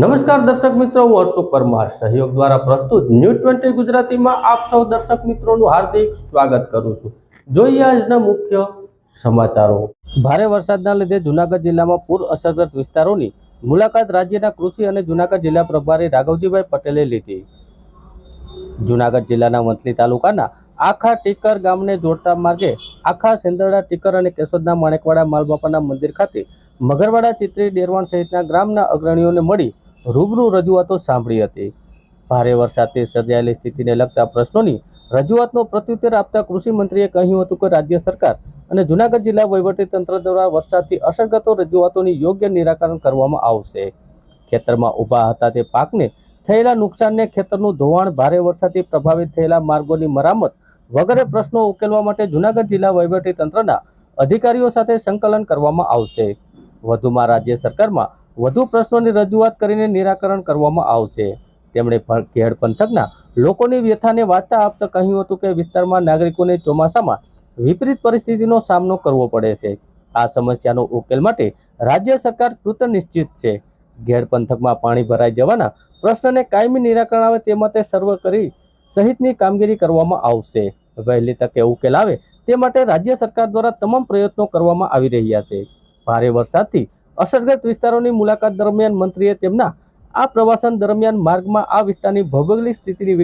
નમસ્કાર દર્શક મિત્રો, હું અશોક પરમાર સહયોગ દ્વારા પ્રસ્તુત ન્યૂઝ 20 ગુજરાતીમાં આપ સૌ દર્શક મિત્રોનું હાર્દિક સ્વાગત કરું છું। જોઈએ આજના મુખ્ય સમાચારો। ભારે વરસાદના લીધે જૂનાગઢ જિલ્લામાં પૂર અસરગ્રસ્ત વિસ્તારોની મુલાકાત રાજ્યના કૃષિ અને જૂનાગઢ જિલ્લા પ્રભારી રાઘવજીભાઈ પટેલે લીધી। જૂનાગઢ જિલ્લાના વંથલી તાલુકાના આખા ટીકર ગામને જોડતા માર્ગે આખા સેંદરડા ટીકર અને કેશોદના માણેકવાડા માલબાપાના મંદિર ખાતે મગરવાડા ચિત્રી ડેરવાણ સહિતના ગ્રામના અગ્રણીઓને મળી રૂબરૂ રજૂઆતો સાંભળી હતી। ભારે વરસાદથી સર્જાયેલી સ્થિતિને લગતા પ્રશ્નોની રજૂઆતનો પ્રત્યુત્તર આપતા કૃષિ મંત્રીએ કહ્યું હતું કે રાજ્ય સરકાર અને જૂનાગઢ જિલ્લા વહીવટીતંત્ર દ્વારા વરસાદથી અસરગ્રસ્ત રજૂઆતોની યોગ્ય નિરાકરણ કરવામાં આવશે। ખેતરમાં ઊભા હતા તે પાકને થયેલા નુકસાનને, ખેતરનું ધોવાણ, ભારે વરસાદથી પ્રભાવિત થયેલા માર્ગોની મરામત વગેરે પ્રશ્નો ઉકેલવા માટે જૂનાગઢ જિલ્લા વહીવટીતંત્રના અધિકારીઓ સાથે સંકલન કરવામાં આવશે। વધુમાં રાજ્ય સરકારમાં વધુ પ્રશ્નોની રજૂઆત કરીને નિરાકરણ કરવામાં આવશે। તેમણે ઘેડ પંથકના લોકોની વ્યથાને વાચા આપતા કહ્યું હતું કે વિસ્તારમાં નાગરિકોને ચોમાસામાં વિપરીત પરિસ્થિતિનો સામનો કરવો પડે છે। આ સમસ્યાનો ઉકેલ માટે રાજ્ય સરકાર કૃતનિશ્ચિત છે। ઘેડ પંથકમાં પાણી ભરાઈ જવાના પ્રશ્નને કાયમી નિરાકરણ આવે તે માટે સર્વે કરી સહિતની કામગીરી કરવામાં આવશે। વહેલી તકે ઉકેલ આવે તે માટે રાજ્ય સરકાર દ્વારા તમામ પ્રયત્નો કરવામાં આવી રહ્યા છે। ભારે વરસાદથી અસરગ્રસ્ત વિસ્તારોની મુલાકાત દરમિયાન મંત્રીએ તેમના આ પ્રવાસન દરમિયાન માર્ગમાં આ વિસ્તારની ભૌગોલિક સ્થિતિની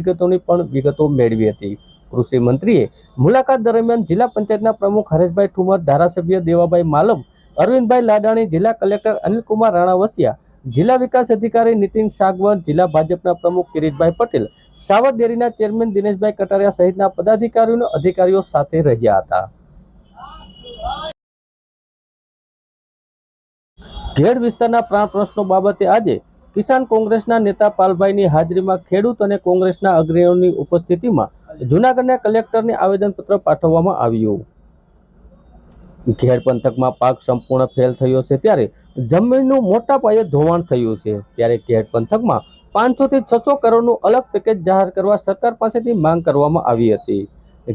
વિગતો મેળવી હતી। કૃષિ મંત્રીએ મુલાકાત દરમિયાન જિલ્લા પંચાયતના પ્રમુખ હરેશભાઈ ઠુમર, ધારાસભ્ય દેવાભાઈ માલમ, અરવિંદભાઈ લાડાણી, જિલ્લા કલેક્ટર અનિલકુમાર રાણાવસિયા, જિલ્લા વિકાસ અધિકારી નીતિન સાગવર, જિલ્લા ભાજપના પ્રમુખ કિરીટભાઈ પટેલ, સાવર ડેરીના ચેરમેન દિનેશભાઈ કટારિયા સહિતના પદાધિકારીઓ અને અધિકારીઓ સાથે રહ્યા હતા। ઘેડ વિસ્તારના પ્રાણ પ્રશ્નો બાબતે આજે કિસાન કોંગ્રેસના નેતા પાલભાઈની હાજરીમાં ખેડૂત અને કોંગ્રેસના અગ્રણીઓની ઉપસ્થિતિમાં જૂનાગઢના કલેક્ટરને આવેદનપત્ર પાઠવવામાં આવ્યું। ઘેડ પંથકમાં પાક સંપૂર્ણ ફેલ થયો છે ત્યારે જમીનનું મોટા પાયે ધોવાણ થયું છે ત્યારે ઘેડ પંથકમાં 500 થી 600 કરોડનું અલગ પેકેજ જાહેર કરવા સરકાર પાસેથી માંગ કરવામાં આવી હતી।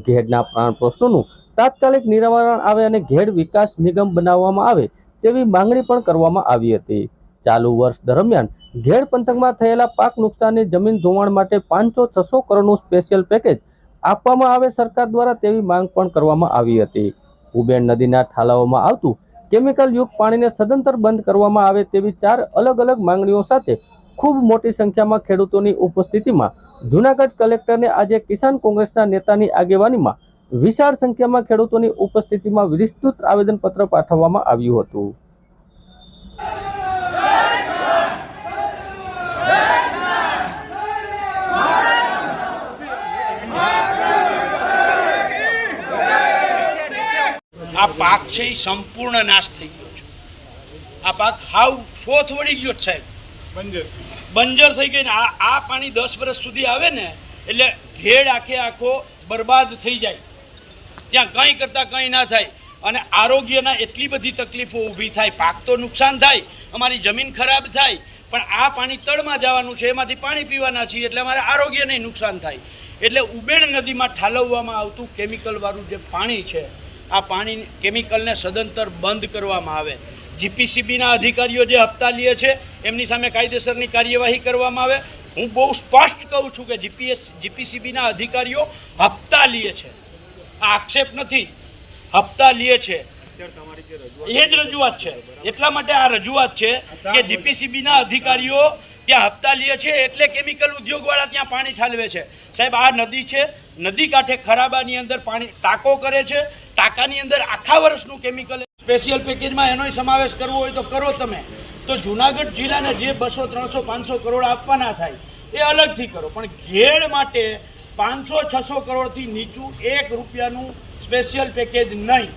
ઘેડના પ્રાણ પ્રશ્નોનું તાત્કાલિક નિરાકરણ આવે અને ઘેડ વિકાસ નિગમ બનાવવામાં આવે તેવી માંગણી પણ કરવામાં આવી હતી। ચાલુ વર્ષ દરમિયાન ઘેડ પંથકમાં થયેલા પાક નુકસાનની જમીન ધોવાણ માટે 500-600 કરોડનું સ્પેશિયલ પેકેજ આપવામાં આવે સરકાર દ્વારા તેવી માંગ પણ કરવામાં આવી હતી। ઉબેણ નદીના ઠાલાઓમાં આવતું કેમિકલ યુક્ત પાણીને સદંતર બંધ કરવામાં આવે તેવી 4 અલગ અલગ માંગણીઓ સાથે ખૂબ મોટી સંખ્યામાં ખેડૂતોની ઉપસ્થિતિમાં જૂનાગઢ કલેક્ટરને આજે કિસાન કોંગ્રેસના નેતાની આગેવાનીમાં વિશાળ સંખ્યામાં ખેડૂતોની ઉપસ્થિતિમાં વિસ્તૃત આવેદનપત્ર પાઠવવામાં આવ્યું હતું। આ પાક છે એ સંપૂર્ણ નાશ થઈ ગયો છે। આ પાક હાવ ફોથ વળી ગયો છે સાહેબ, બંજર થઈ ગઈ ને આ પાણી 10 વર્ષ સુધી આવે ને એટલે ઘેડ આખો બરબાદ થઈ જાય, ત્યાં કંઈ કરતાં કંઈ ના થાય અને આરોગ્યના એટલી બધી તકલીફો ઊભી થાય। પાક તો નુકસાન થાય, અમારી જમીન ખરાબ થાય, પણ આ પાણી તળમાં જવાનું છે, એમાંથી પાણી પીવાના છીએ એટલે અમારે આરોગ્યને નુકસાન થાય। એટલે ઉબેણ નદીમાં ઠાલવવામાં આવતું કેમિકલવાળું જે પાણી છે, આ પાણી કેમિકલને સદંતર બંધ કરવામાં આવે। જીપીસીબીના અધિકારીઓ જે હપ્તા લે છે એમની સામે કાયદેસરની કાર્યવાહી કરવામાં આવે। હું બહુ સ્પષ્ટ કહું છું કે જીપીસીબીના અધિકારીઓ હપ્તા લે છે, આ આક્ષેપ નથી, હપ્તા લે છે, એ જ રજૂઆત છે। એટલા માટે આ રજૂઆત છે કે જીપીસીબીના અધિકારીઓ ત્યાં હપ્તા લે છે એટલે કેમિકલ ઉદ્યોગવાળા ત્યાં પાણી ઠાલવે છે। સાહેબ, આ નદી છે, નદી કાંઠે ખરાબાની અંદર પાણી ટાંકો કરે છે, ટાંકાની અંદર આખા વર્ષનું કેમિકલ સ્પેશિયલ પેકેજમાં એનોય સમાવેશ કરવો હોય તો કરો તમે। તો જૂનાગઢ જિલ્લાને જે 200, 300, 500 કરોડ આપવાના થાય એ અલગથી કરો, પણ ઘેડ માટે 500-600 કરોડથી નીચું 1 રૂપિયાનું સ્પેશિયલ પેકેજ નહીં।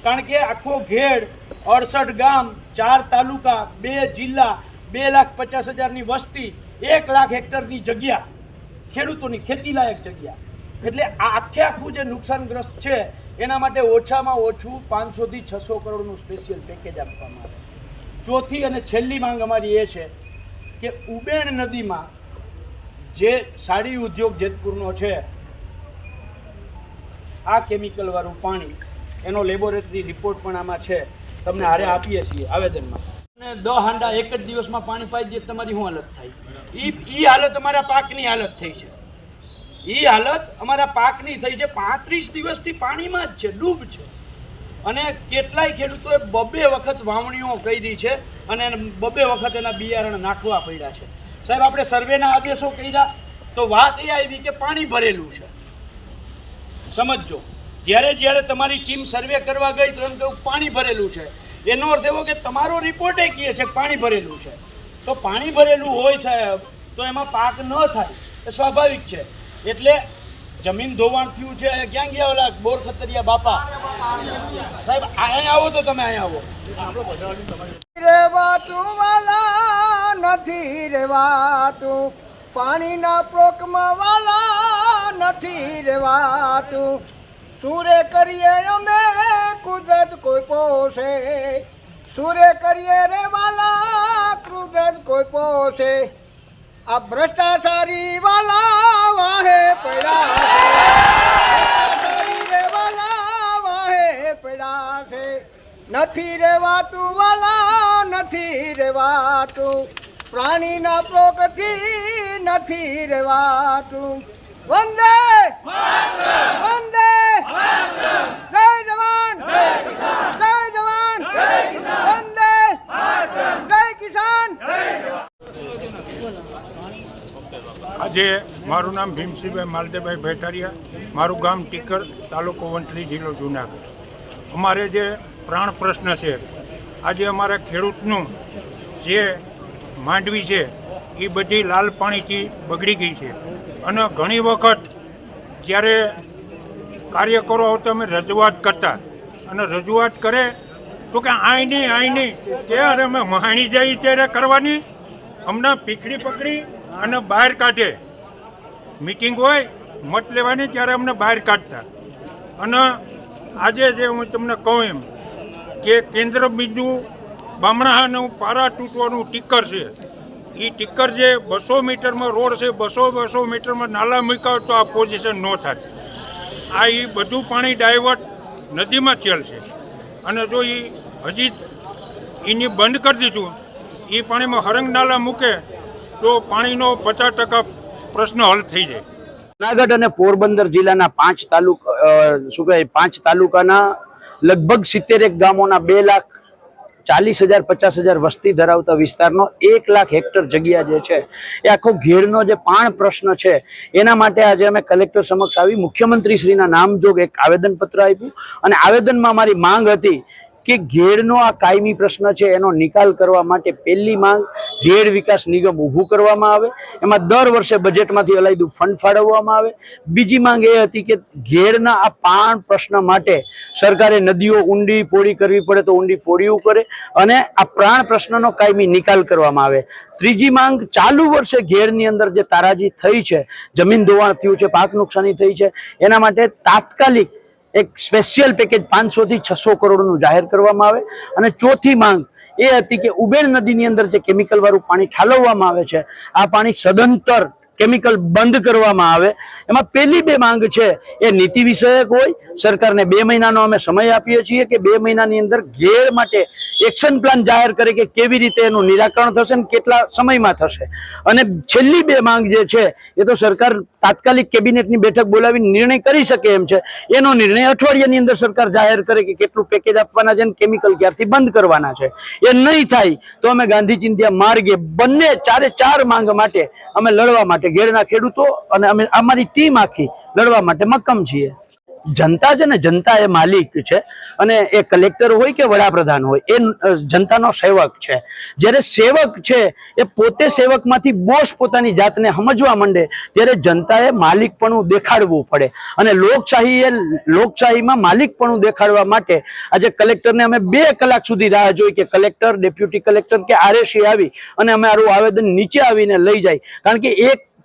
કારણ કે આખો ઘેડ 68 ગામ, 4 તાલુકા, 2 જિલ્લા, 2,50,000ની વસ્તી, 1 લાખ હેક્ટરની જગ્યા, ખેડૂતોની ખેતીલાયક જગ્યા, એટલે આ આખું જે નુકસાનગ્રસ્ત છે એના માટે ઓછામાં ઓછું 500 થી 600 કરોડનું સ્પેશિયલ પેકેજ આપવામાં આવે। ચોથી અને છેલ્લી માંગ અમારી એ છે કે ઉબેણ નદીમાં જે સાડી ઉદ્યોગ જેતપુરનો છે, આ કેમિકલવાળું પાણી, એનો લેબોરેટરી રિપોર્ટ પણ આમાં છે, તમને હારે આપીએ છીએ આવેદનમાં। તમને 10 હાંડા એક જ દિવસમાં પાણી પાઈ દે તમારી શું હાલત થાય? ઈ હાલત અમારા પાકની હાલત થઈ છે. ઈ હાલત અમારા પાકની થઈ છે. 35 દિવસથી પાણીમાં જ છે, ડૂબ છે. અને કેટલાય ખેડૂતોએ 2 વખત વાવણીઓ કરી છે અને 2 વખત એના બિયારણ નાખવા પડ્યા છે. સાહેબ, આપણે સર્વેના આદેશો કર્યા તો વાત એ આવી કે પાણી ભરેલું છે. સમજો, જ્યારે તમારી ટીમ સર્વે કરવા ગઈ તો એમ કહ્યું પાણી ભરેલું છે. એનો અર્થ એવો કે તમારો રિપોર્ટ એ કહે છે કે પાણી ભરેલું છે. તો પાણી ભરેલું હોય સાહેબ તો એમાં પાક ન થાય, એ સ્વાભાવિક છે. એટલે જમીન ધોવાણ થયું છે. ક્યાં ગયા ઓલા બોર ખતરિયા બાપા? સાહેબ, અહીંયા આવો તો તમે અહીંયા આવો. રેવાતું વાલા નથી રેવાતું, પાણીના પ્રોકમાં વાલા નથી રેવાતું. સૂરે કરીએ અમે કુદરત કોઈ પોષે, સૂરે કરીએ રે વાલા કુદરત કોઈ પોષે. આ ભ્રષ્ટાચારી વાલા વાહે પડ્યા છે, વાલા વાહે પડ્યા છે. નથી રેવાતું વાલા નથી રેવાતું, પ્રાણીના પ્રોકથી નથી રેવાતું. વંદે વંદે જય જવાન જય જવાન વંદે જય કિસાન. આજે મારું નામ ભીમસિંહભાઈ માલદેભાઈ ભેટારિયા, મારું ગામ ટીકર, તાલુકો વંથલી, જિલ્લો જુનાગઢ. અમારે જે પ્રાણ પ્રશ્ન છે, આજે અમારા ખેડૂતનું જે માંડવી છે એ બધી લાલ પાણીથી બગડી ગઈ છે. અને ઘણી વખત જ્યારે કાર્યકરો આવતા અમે રજૂઆત કરતા, અને રજૂઆત કરે તો કે આઈ નહીં ત્યારે અમે મહાણી જઈએ ત્યારે કરવાની, અમને પીખડી પકડી અને બહાર કાઢે. મિટિંગ હોય મત લેવાની ત્યારે અમને બહાર કાઢતા. અને આજે જે હું તમને કહું એમ કે કેન્દ્ર બિંદુ બામણાનું પારા તૂટવાનું ટીકર છે. એ ટીકર જે 200 મીટરમાં રોડ છે, 200 મીટરમાં નાલા મૂક્યા તો આ પોઝિશન ન થાય. આ એ બધું પાણી ડાયવર્ટ નદીમાં થયેલ છે. અને જો એ હજી એની બંધ કરી દીધું, એ પાણીમાં હરંગ નાલા મૂકે તો પાણીનો 50% પ્રશ્ન હલ થઈ જાય. જુનાગઢ અને પોરબંદર જિલ્લાના 5 તાલુકાના લગભગ 71 ગામોના 2,40,000 50,000 વસ્તી ધરાવતા વિસ્તારનો 1 લાખ હેક્ટર જગ્યા જે છે એ આખો ઘેરનો જે પાણ પ્રશ્ન છે એના માટે આજે અમે કલેક્ટર સમક્ષ આવી મુખ્યમંત્રી શ્રીના નામજોગ એક આવેદનપત્ર આપ્યું. અને આવેદનમાં મારી માંગ હતી કે ઘેડનો આ કાયમી પ્રશ્ન છે એનો નિકાલ કરવા માટે પહેલી માંગ ઘેડ વિકાસ નિગમ ઊભું કરવામાં આવે, એમાં દર વર્ષે બજેટમાંથી અલાયદું ફંડ ફાળવવામાં આવે. બીજી માંગ એ હતી કે ઘેડના આ પાણ પ્રશ્ન માટે સરકારે નદીઓ ઊંડી પોળી કરવી પડે તો ઊંડી પોળીઓ કરે અને આ પ્રાણ પ્રશ્નનો કાયમી નિકાલ કરવામાં આવે. ત્રીજી માંગ, ચાલુ વર્ષે ઘેડની અંદર જે તારાજી થઈ છે, જમીન ધોવાણ થયું છે, પાક નુકસાની થઈ છે, એના માટે તાત્કાલિક એક સ્પેશિયલ પેકેજ 500 થી 600 કરોડનું જાહેર કરવામાં આવે. અને ચોથી માંગ એ હતી કે ઉબેણ નદીની અંદર જે કેમિકલ વાળું પાણી ઠાલવવામાં આવે છે, આ પાણી સદંતર કેમિકલ બંધ કરવામાં આવે. એમાં પહેલી 2 માંગ છે એ નીતિ વિષયક હોય. સરકારને 2 મહિનાનો અમે સમય આપીએ છીએ કે 2 મહિનાની અંદર ઘેડ માટે એક્શન પ્લાન જાહેર કરે કે કેવી રીતે એનું નિરાકરણ થશે અને કેટલા સમયમાં થશે. અને છેલ્લી 2 માંગ જે છે એ તો સરકાર તાત્કાલિક કેબિનેટની બેઠક બોલાવીને નિર્ણય કરી શકે એમ છે. એનો નિર્ણય અઠવાડિયાની અંદર સરકાર જાહેર કરે કે કેટલું પેકેજ આપવાના છે અને કેમિકલ ક્યારથી બંધ કરવાના છે. એ નહીં થાય તો અમે ગાંધી ચિંધ્યા માર્ગે બંને 4 માંગ માટે અમે લડવા માટે ઘેડના ખેડૂતો અને અમે અમારી ટીમ આખી લડવા માટે મક્કમ છીએ. જનતા છે ને, જનતા એ માલિક છે અને એ કલેક્ટર હોય કે વડાપ્રધાન હોય એ જનતાનો સેવક છે. જ્યારે સેવક છે એ પોતે સેવકમાંથી બોસ પોતાની જાતને સમજવા માંડે ત્યારે જનતાએ માલિકપણું દેખાડવું પડે. અને લોકશાહીમાં માલિકપણું દેખાડવા માટે આજે કલેક્ટરને અમે 2 કલાક સુધી રાહ જોઈ કે કલેક્ટર, ડેપ્યુટી કલેક્ટર કે આરએસી આવી અને અમારું આવેદન નીચે આવીને લઈ જાય. કારણ કે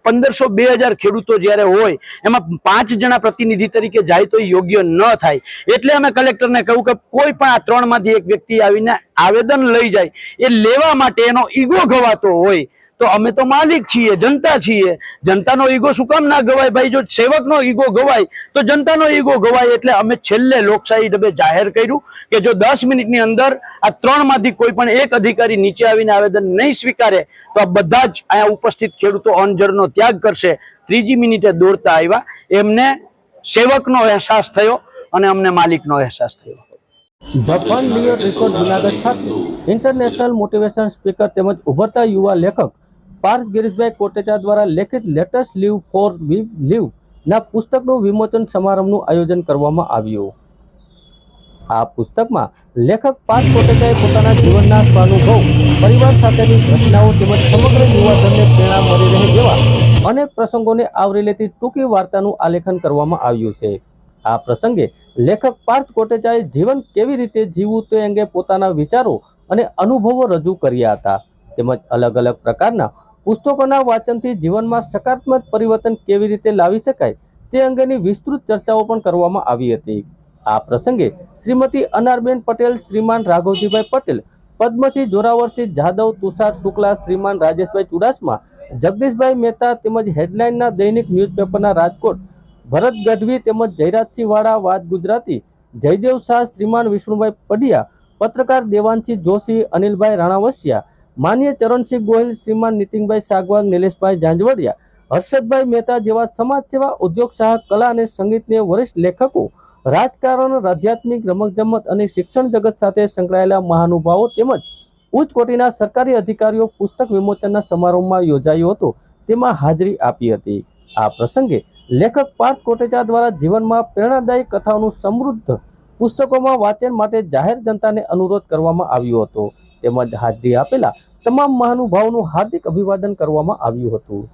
1500-2000 ખેડૂતો જ્યારે હોય એમાં 5 જણા પ્રતિનિધિ તરીકે જાય તો યોગ્ય ન થાય. એટલે અમે કલેક્ટરને કહ્યું કે કોઈ પણ આ 3માંથી એક વ્યક્તિ આવીને આવેદન લઈ જાય, એ લેવા માટે એનો ઈગો ગવાતો હોય તો અમે તો માલિક છીએ, જનતા છીએ. જનતાનો ઈગો શું કામ ના ગવાય ભાઈ? જો સેવકનો ઈગો ગવાય તો જનતાનો ઈગો ગવાય. એટલે અમે છેલ્લે લોકશાહી ઢબે જાહેર કર્યું કે જો 10 મિનિટની અંદર આ 3 માંથી કોઈ પણ એક અધિકારી નીચે આવીને આવેદન નહીં સ્વીકારે તો આ બધા જ અહીંયા ઉપસ્થિત ખેડૂતો અનજરનો ત્યાગ કરશે. 3જી મિનિટે દોડતા આવ્યા. એમને સેવકનો અહેસાસ થયો અને અમને માલિકનો અહેસાસ થયો. ધ ફન લિયર રેકોર્ડ જુનાગઢ ખાતે ઇન્ટરનેશનલ મોટિવેશન સ્પીકર તેમજ ઉભરતા યુવા લેખક પાર્થ ગિરીશભાઈ કોટેચા દ્વારા લેખિત લેટેસ્ટ લીવ ફોર લીવ ના પુસ્તકનું વિમોચન સમારંભનું આયોજન કરવામાં આવ્યું. આ પુસ્તકમાં લેખક પાર્થ કોટેચાએ પોતાના જીવનના સ્વાનુભવ, પરિવાર સાથેની ઘટનાઓ તેમજ સમગ્ર યુવાધનને પ્રેરણા મળી રહે એવા અનેક પ્રસંગોને આવરી લેતી ટૂંકી વાર્તાનું આલેખન કરવામાં આવ્યું છે. આ પ્રસંગે લેખક પાર્થ કોટેચાએ જીવન કેવી રીતે જીવવું તે અંગે પોતાના વિચારો અને અનુભવો રજૂ કર્યા હતા. તેમજ અલગ અલગ પ્રકારના પુસ્તકોના વાંચનથી જીવનમાં સકારાત્મક પરિવર્તન કેવી રીતે લાવી શકાય તે અંગેની વિસ્તૃત ચર્ચાઓ પણ કરવામાં આવી હતી. આ પ્રસંગે શ્રીમતી અનારબેન પટેલ, શ્રીમાન રાઘવજીભાઈ પટેલ, પદ્મસિંહ જોરાવરસિંહ જાદવ, તુષાર શુક્લા, શ્રીમાન રાજેશભાઈ ચુડાસમા, જગદીશભાઈ મહેતા તેમજ હેડલાઇનના દૈનિક ન્યૂઝપેપરના રાજકોટ ભરત ગઢવી તેમજ જયરાજસિંહ વાળા, વાત ગુજરાતી, જયદેવ શાહ, શ્રીમાન વિષ્ણુભાઈ પડિયા, પત્રકાર દેવાનસિંહ જોશી, અનિલભાઈ રાણાવસિયા, માન્ય ચરણસિંહ ગોહિલ, શ્રીમાન નીતિનભાઈ સાગવાન, નિલેશભાઈ ઝાંઝવડિયા, હર્ષદભાઈ મહેતા જેવા સમાજ સેવા, ઉદ્યોગ સાહક, કલા અને સંગીતને વરિષ્ઠ લેખકો, રાજકારણ, આધ્યાત્મિક, રમતગમત અને શિક્ષણ જગત સાથે સંકળાયેલા મહાનુભાવો તેમજ ઉચ્ચ કોટીના સરકારી અધિકારીઓ પુસ્તક વિમોચનના સમારોહમાં યોજાયો હતો તેમાં હાજરી આપી હતી. આ પ્રસંગે લેખક પાર્થ કોટેચા દ્વારા જીવનમાં પ્રેરણાદાયી કથાઓનું સમૃદ્ધ પુસ્તકોમાં વાંચન માટે જાહેર જનતાને અનુરોધ કરવામાં આવ્યો હતો. તેમજ હાજરી આપેલા તમામ મહાનુભાવોનું હાર્દિક અભિવાદન કરવામાં આવ્યું હતું.